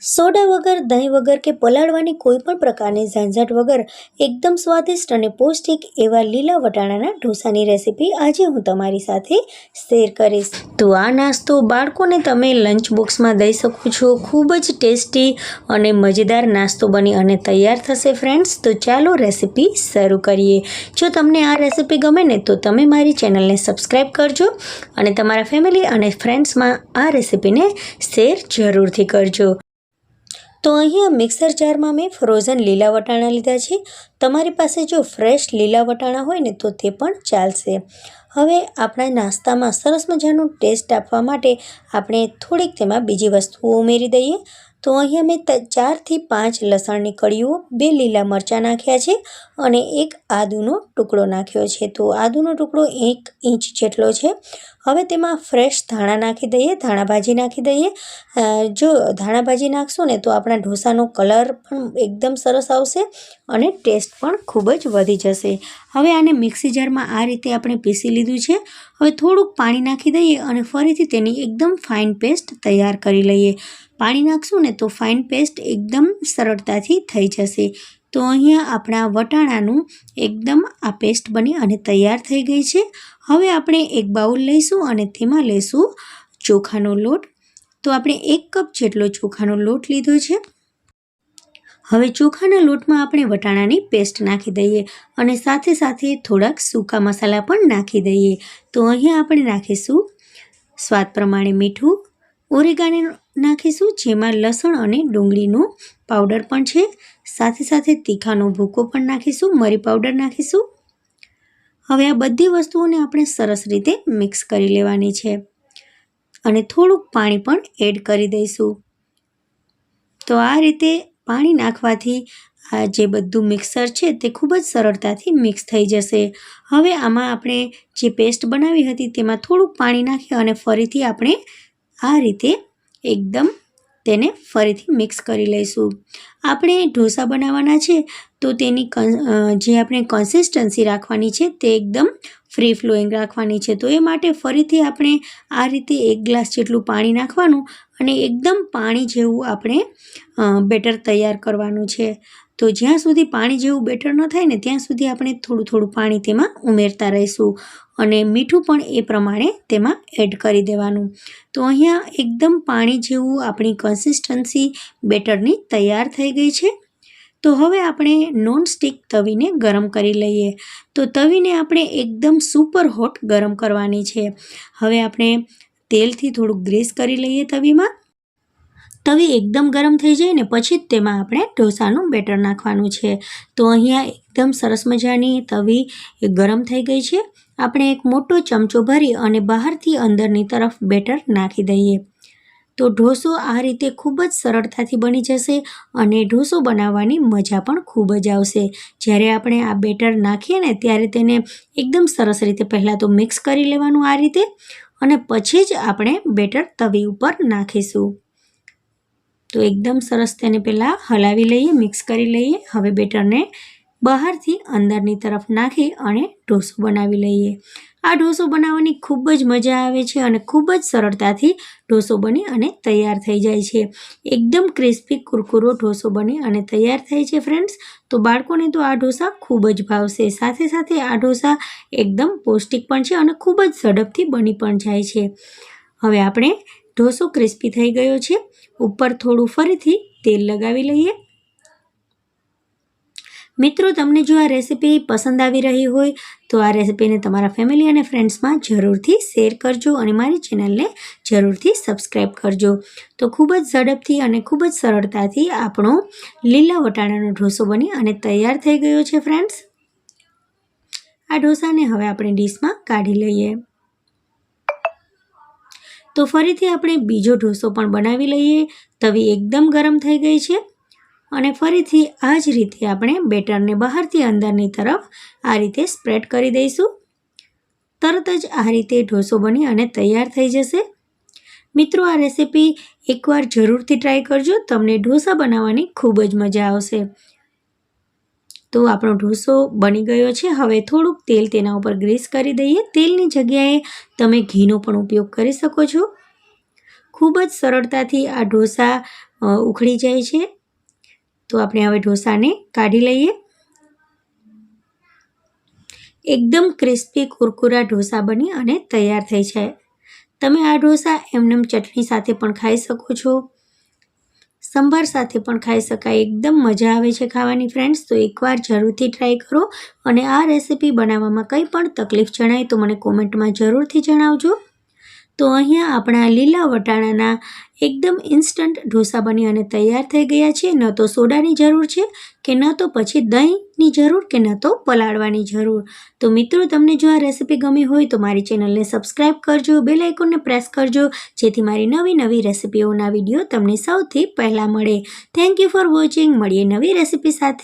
Soda વગર, દહીં વગર કે પલાળવાની કોઈ પણ પ્રકારની ઝંઝટ વગર એકદમ સ્વાદિષ્ટ અને પૌષ્ટિક એવા લીલા વટાણાના ઢોસાની રેસીપી આજે હું તમારી સાથે શેર કરીશ। તો આ નાસ્તો બાળકોને તમે લંચ બોક્સમાં દઈ શકો છો। ખૂબ જ ટેસ્ટી અને મજેદાર નાસ્તો બની અને તૈયાર થશે ફ્રેન્ડ્સ। તો ચાલો રેસીપી શરૂ કરીએ। જો તમને આ રેસીપી ગમે ને તો તમે મારી ચેનલને સબસ્ક્રાઈબ કરજો અને તમારા ફેમિલી અને ફ્રેન્ડ્સમાં આ રેસીપીને શેર જરૂરથી કરજો। તો અહીંયા મિક્સર જારમાં મેં ફ્રોઝન લીલા વટાણા લીધા છે। તમારી પાસે જો ફ્રેશ લીલા વટાણા હોય ને તો તે પણ ચાલશે। હવે આપણા નાસ્તામાં સરસ મજાનો ટેસ્ટ આપવા માટે આપણે થોડીક તેમાં બીજી વસ્તુઓ ઉમેરી દઈએ। તો અહીંયા મેં 4 થી 5 લસણની કળીઓ, 2 લીલા મરચાં નાખ્યા છે અને 1 આદુનો ટુકડો નાખ્યો છે। તો આદુનો ટુકડો 1 ઇંચ જેટલો છે। હવે તેમાં ફ્રેશ ધાણા નાખી દઈએ, ધાણા ભાજી નાખી દઈએ। જો ધાણા ભાજી નાખશું ને તો આપણા ઢોસાનો કલર પણ એકદમ સરસ આવશે અને ટેસ્ટ પણ ખૂબ જ વધી જશે। હવે આને મિક્સી જારમાં આ રીતે આપણે પીસી લીધું છે। હવે થોડુંક પાણી નાખી દઈએ અને ફરીથી તેની એકદમ ફાઇન પેસ્ટ તૈયાર કરી લઈએ। પાણી નાખશું ને તો ફાઇન પેસ્ટ એકદમ સરળતાથી થઈ જશે। તો અહીંયા આપણા વટાણાનું એકદમ આ પેસ્ટ બની અને તૈયાર થઈ ગઈ છે। હવે આપણે એક બાઉલ લઈશું અને તેમાં લઈશું ચોખાનો લોટ। તો આપણે 1 કપ જેટલો ચોખાનો લોટ લીધો છે। હવે ચોખાના લોટમાં આપણે વટાણાની પેસ્ટ નાખી દઈએ અને સાથે સાથે થોડાક સૂકા મસાલા પણ નાખી દઈએ। તો અહીંયા આપણે નાખીશું સ્વાદ પ્રમાણે મીઠું, ઓરેગાનો નાખીશું જેમાં લસણ અને ડુંગળીનો પાવડર પણ છે। સાથે સાથે તીખાનો ભૂકો પણ નાખીશું, મરી પાવડર નાખીશું। હવે આ બધી વસ્તુઓને આપણે સરસ રીતે મિક્સ કરી લેવાની છે અને થોડુંક પાણી પણ એડ કરી દઈશું। તો આ રીતે પાણી નાખવાથી આ જે બધું મિક્સર છે તે ખૂબ જ સરળતાથી મિક્સ થઈ જશે। હવે આમાં આપણે જે પેસ્ટ બનાવી હતી તેમાં થોડુંક પાણી નાખી અને ફરીથી આપણે આ રીતે એકદમ તેને ફરીથી મિક્સ કરી લઈશું। આપણે ઢોસા બનાવવાના છે તો તેની જે આપણે કન્સિસ્ટન્સી રાખવાની છે તે એકદમ ફ્રી ફ્લોઈંગ રાખવાની છે। તો એ માટે ફરીથી આપણે આ રીતે 1 ગ્લાસ જેટલું પાણી નાખવાનું અને એકદમ પાણી જેવું આપણે બેટર તૈયાર કરવાનું છે। તો જ્યાં સુધી પાણી જેવું બેટર ન થાય ને ત્યાં સુધી આપણે થોડું થોડું પાણી તેમાં ઉમેરતા રહીશું અને મીઠું પણ એ પ્રમાણે તેમાં એડ કરી દેવાનું। તો અહીંયા એકદમ પાણી જેવું આપણી કન્સિસ્ટન્સી બેટરની તૈયાર થઈ ગઈ છે। તો હવે આપણે નોનસ્ટિક તવીને ગરમ કરી લઈએ। તો તવીને આપણે એકદમ સુપર હોટ ગરમ કરવાની છે। હવે આપણે તેલથી થોડુંક ગ્રીસ કરી લઈએ તવીમાં। તવી એકદમ ગરમ થઈ જાય ને પછી જ તેમાં આપણે ઢોસાનું બેટર નાખવાનું છે। તો અહીંયા એકદમ સરસ મજાની તવી ગરમ થઈ ગઈ છે। આપણે એક મોટો ચમચો ભરી અને બહારથી અંદરની તરફ બેટર નાખી દઈએ। તો ઢોસો આ રીતે ખૂબ જ સરળતાથી બની જશે અને ઢોસો બનાવવાની મજા પણ ખૂબ જ આવશે। જ્યારે આપણે આ બેટર નાખીએ ને ત્યારે તેને એકદમ સરસ રીતે પહેલાં તો મિક્સ કરી લેવાનું આ રીતે અને પછી જ આપણે બેટર તવી ઉપર નાખીશું। તો એકદમ સરસ તેને પહેલાં હલાવી લઈએ, મિક્સ કરી લઈએ। હવે બેટરને બહારથી અંદરની તરફ નાખી અને ઢોસો બનાવી લઈએ। આ ઢોસો બનાવવાની ખૂબ જ મજા આવે છે અને ખૂબ જ સરળતાથી ઢોસો બની અને તૈયાર થઈ જાય છે। એકદમ ક્રિસ્પી કુરકુરો ઢોસો બની અને તૈયાર થાય છે ફ્રેન્ડ્સ। તો બાળકોને તો આ ઢોસા ખૂબ જ ભાવશે। સાથે સાથે આ ઢોસા એકદમ પૌષ્ટિક પણ છે અને ખૂબ જ ઝડપથી બની પણ જાય છે। હવે આપણે ઢોસો ક્રિસ્પી થઈ ગયો છે। ઉપર થોડું ફરીથી તેલ લગાવી લઈએ। મિત્રો, તમને જો આ રેસીપી પસંદ આવી રહી હોય તો આ રેસીપીને તમારા ફેમિલી અને ફ્રેન્ડ્સમાં જરૂરથી શેર કરજો અને મારી ચેનલને જરૂરથી સબસ્ક્રાઈબ કરજો। તો ખૂબ જ ઝડપથી અને ખૂબ જ સરળતાથી આપણો લીલા વટાણાનો ઢોસો બની અને તૈયાર થઈ ગયો છે ફ્રેન્ડ્સ। આ ઢોસાને હવે આપણે ડીશમાં કાઢી લઈએ। તો ફરીથી આપણે બીજો ઢોસો પણ બનાવી લઈએ। તવી એકદમ ગરમ થઈ ગઈ છે અને ફરીથી આ જ રીતે આપણે બેટરને બહારથી અંદરની તરફ આ રીતે સ્પ્રેડ કરી દઈશું। તરત જ આ રીતે ઢોસો બની અને તૈયાર થઈ જશે। મિત્રો, આ રેસીપી એકવાર જરૂરથી ટ્રાય કરજો, તમને ઢોસા બનાવવાની ખૂબ જ મજા આવશે। તો આપણો ઢોસો બની ગયો છે। હવે થોડુંક તેલ તેના ઉપર ગ્રીસ કરી દઈએ। તેલની જગ્યાએ તમે ઘીનો પણ ઉપયોગ કરી શકો છો। ખૂબ જ સરળતાથી આ ઢોસા ઉખડી જાય છે. તો આપણે હવે ઢોસાને કાઢી લઈએ. એકદમ ક્રિસ્પી કુરકુરા ઢોસા બની અને તૈયાર થઈ જાય. તમે આ ઢોસા એમનેમ ચટણી સાથે પણ ખાઈ શકો છો, સંભાર સાથે પણ ખાઈ શકાય. એકદમ મજા આવે છે ખાવાની ફ્રેન્ડ્સ. તો એકવાર જરૂરથી ટ્રાય કરો અને આ રેસીપી બનાવવામાં કંઈ પણ તકલીફ જણાય તો મને કોમેન્ટમાં જરૂરથી જણાવજો. તો અહીંયા આપણા લીલા વટાણાના એકદમ ઇન્સ્ટન્ટ ઢોસા બની અને તૈયાર થઈ ગયા છે. ન તો સોડાની જરૂર છે કે ન તો પછી દહીંની જરૂર કે ન તો પલાળવાની જરૂર. તો મિત્રો, તમને જો આ રેસીપી ગમી હોય તો મારી ચેનલને સબસ્ક્રાઈબ કરજો, બેલ આઇકોનને પ્રેસ કરજો, જેથી મારી નવી રેસીપીઓના વિડીયો તમને સૌથી પહેલાં મળે. Thank you for watching. મળીએ નવી રેસીપી સાથે.